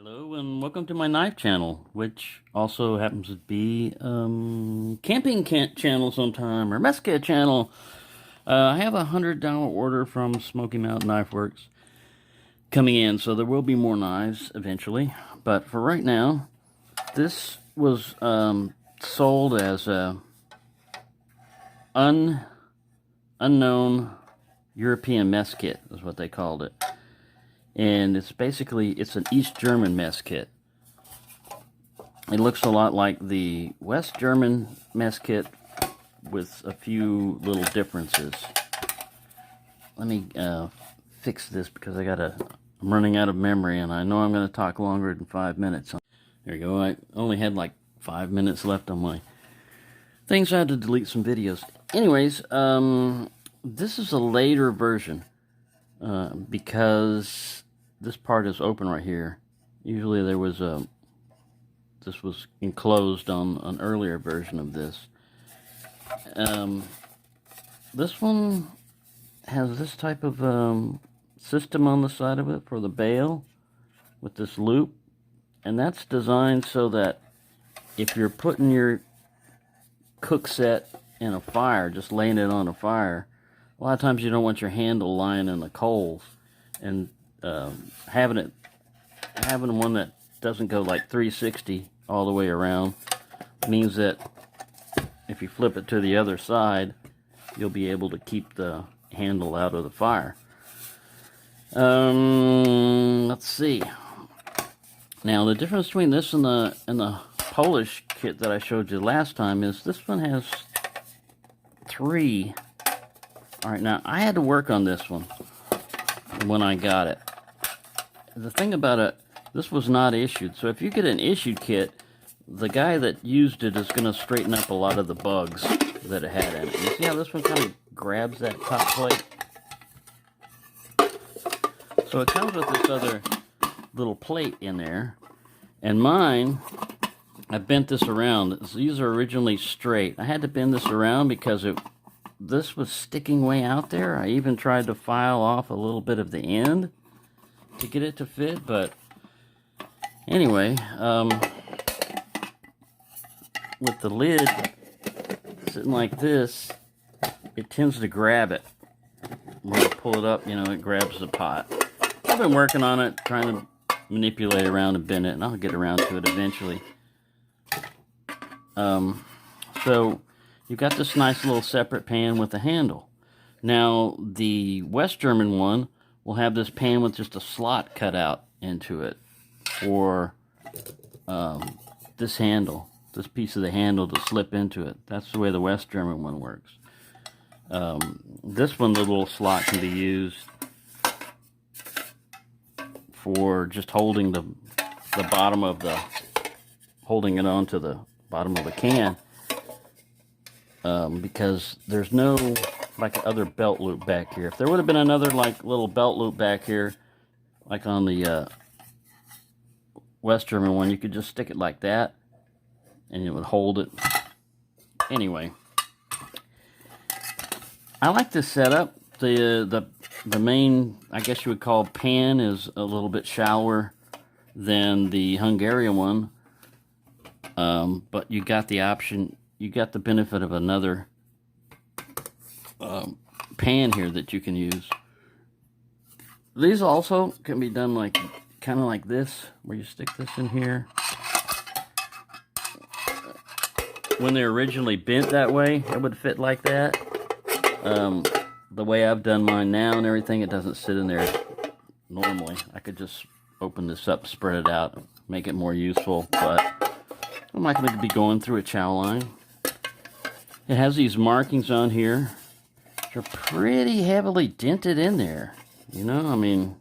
Hello and welcome to my knife channel, which also happens to be camping channel sometime, or Mesca channel. I have a $100 order from Smoky Mountain Knife Works coming in, so there will be more knives eventually. But for right now, this was sold as a unknown European mess kit, is what they called it. And it's an East German mess kit. It looks a lot like the West German mess kit with a few little differences. Let me fix this because I'm running out of memory, and I know I'm going to talk longer than 5 minutes. There you go. I only had like 5 minutes left on my things. So I had to delete some videos. Anyways, this is a later version because this part is open right here. Usually this was enclosed on an earlier version of this. This one has this type of system on the side of it for the bail with this loop, and that's designed so that if you're putting your cook set in a fire, just laying it on a fire, a lot of times you don't want your handle lying in the coals, and having one that doesn't go like 360 all the way around means that if you flip it to the other side, you'll be able to keep the handle out of the fire. Let's see. Now the difference between this and the Polish kit that I showed you last time is this one has 3. All right, now I had to work on this one when I got it. The thing about it, this was not issued. So if you get an issued kit, the guy that used it is going to straighten up a lot of the bugs that it had in it. You see how this one kind of grabs that top plate? So it comes with this other little plate in there. And mine, I bent this around. These are originally straight. I had to bend this around because this was sticking way out there. I even tried to file off a little bit of the end to get it to fit, but anyway, with the lid sitting like this, it tends to grab it. When I pull it up, it grabs the pot. I've been working on it, trying to manipulate around and bend it, and I'll get around to it eventually. So you've got this nice little separate pan with a handle. Now the West German one will have this pan with just a slot cut out into it for this piece of the handle to slip into it. That's the way the West German one works. This one, the little slot can be used for just holding the bottom of holding it onto the bottom of the can, because there's no like other belt loop back here. If there would have been another like little belt loop back here, like on the West German one, you could just stick it like that and it would hold it. Anyway, I like this setup. The main, I guess you would call, pan is a little bit shallower than the Hungarian one, but you got the option, you got the benefit of another pan here that you can use. These also can be done like kind of like this, where you stick this in here. When they're originally bent that way, it would fit like that. The way I've done mine now and everything, it doesn't sit in there normally. I could just open this up, spread it out, make it more useful, but I'm not going to be going through a chow line. It has these markings on here. They're pretty heavily dented in there. I mean,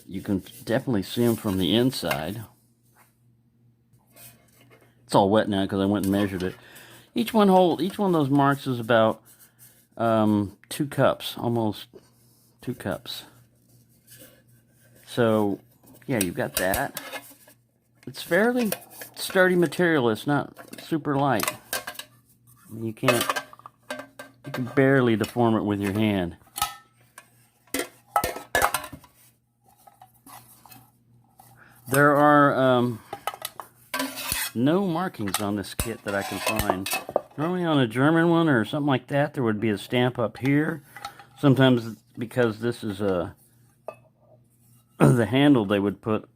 you can definitely see them from the inside. It's all wet now because I went and measured it. Each one of those marks is about 2 cups, almost 2 cups. So, yeah, you've got that. It's fairly sturdy material. It's not super light. You can barely deform it with your hand. no markings on this kit that I can find. Normally on a German one or something like that, there would be a stamp up here. Sometimes because this is the handle, they would put,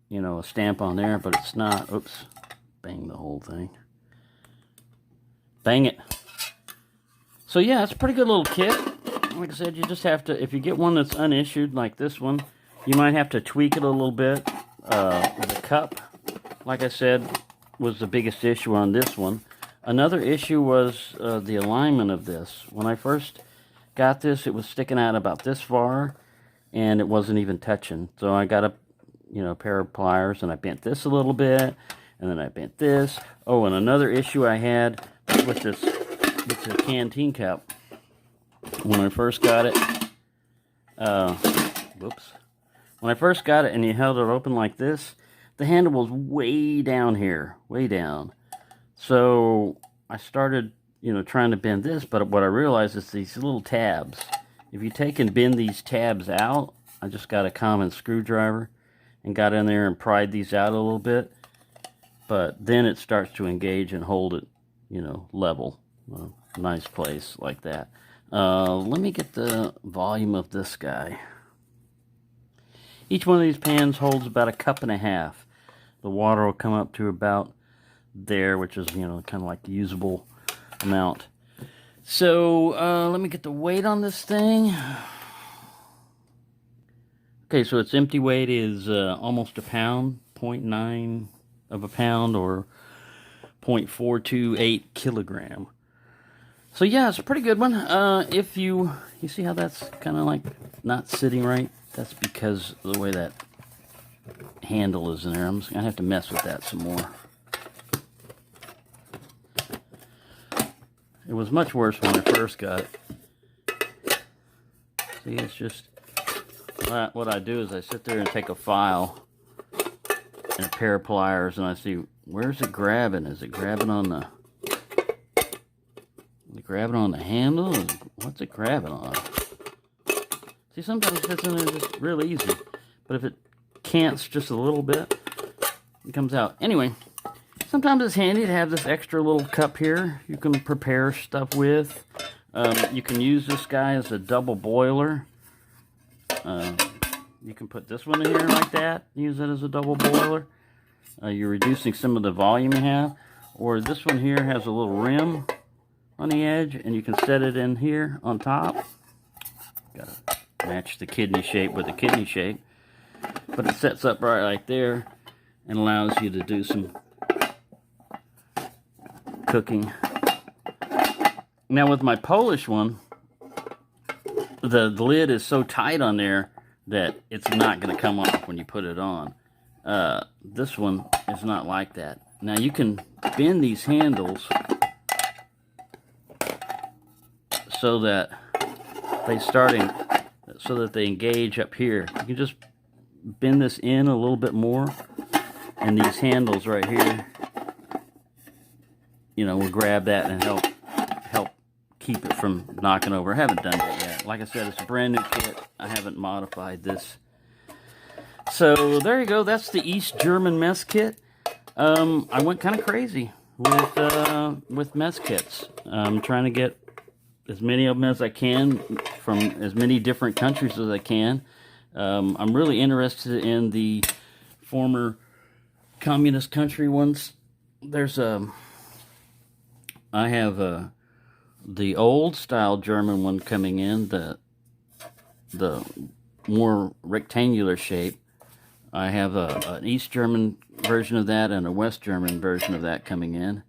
you know, a stamp on there, but it's not. Oops, bang the whole thing. Bang it. So yeah, it's a pretty good little kit. Like I said, you just have to, if you get one that's unissued like this one, you might have to tweak it a little bit. The cup, like I said, was the biggest issue on this one. Another issue was the alignment of this. When I first got this, it was sticking out about this far, and it wasn't even touching. So I got a, you know, pair of pliers, and I bent this a little bit, and then I bent this. Oh, and another issue I had with this, with the canteen cup. When I first got it, whoops. When I first got it and you held it open like this, the handle was way down here, way down. So I started, you know, trying to bend this, but what I realized is these little tabs. If you take and bend these tabs out, I just got a common screwdriver and got in there and pried these out a little bit. But then it starts to engage and hold it, you know, level. Nice place like that. Let me get the volume of this guy. Each one of these pans holds about a cup and a half. The water will come up to about there, which is, you know, kind of like the usable amount. So, let me get the weight on this thing. Okay, so its empty weight is almost a pound, 0.9 of a pound, or 0.428 kilogram. So yeah, it's a pretty good one. If you see how that's kind of like not sitting right, that's because of the way that handle is in there. I'm just gonna have to mess with that some more. It was much worse when I first got it. See, it's just, what I do is I sit there and take a file and a pair of pliers, and I see, where's it grabbing? Is it grabbing on the, handle? What's it grabbing on? See, sometimes it fits in there just real easy, but if it cants just a little bit, it comes out. Anyway, sometimes it's handy to have this extra little cup here you can prepare stuff with. You can use this guy as a double boiler. You can put this one in here like that, use it as a double boiler. You're reducing some of the volume you have. Or this one here has a little rim on the edge, and you can set it in here on top. Gotta match the kidney shape with the kidney shape. But it sets up right like there and allows you to do some cooking. Now with my Polish one, the lid is so tight on there that it's not going to come off when you put it on. This one is not like that. Now you can bend these handles so that they engage up here. You can just bend this in a little bit more, and these handles right here, you know, will grab that and help keep it from knocking over. I haven't done that yet. Like I said, it's a brand new kit. I haven't modified this. So there you go. That's the East German mess kit. I went kind of crazy with mess kits. I'm trying to get as many of them as I can from as many different countries as I can. I'm really interested in the former communist country ones. There's I have the old style German one coming in, the more rectangular shape. I have an East German version of that and a West German version of that coming in.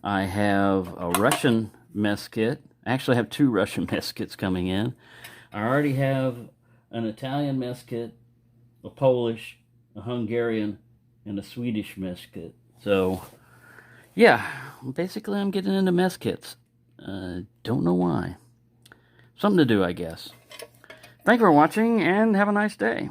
I have a Russian mess kit. I actually have two Russian mess kits coming in. I already have an Italian mess kit, a Polish, a Hungarian, and a Swedish mess kit. So, yeah, basically I'm getting into mess kits. Don't know why. Something to do, I guess. Thank you for watching, and have a nice day.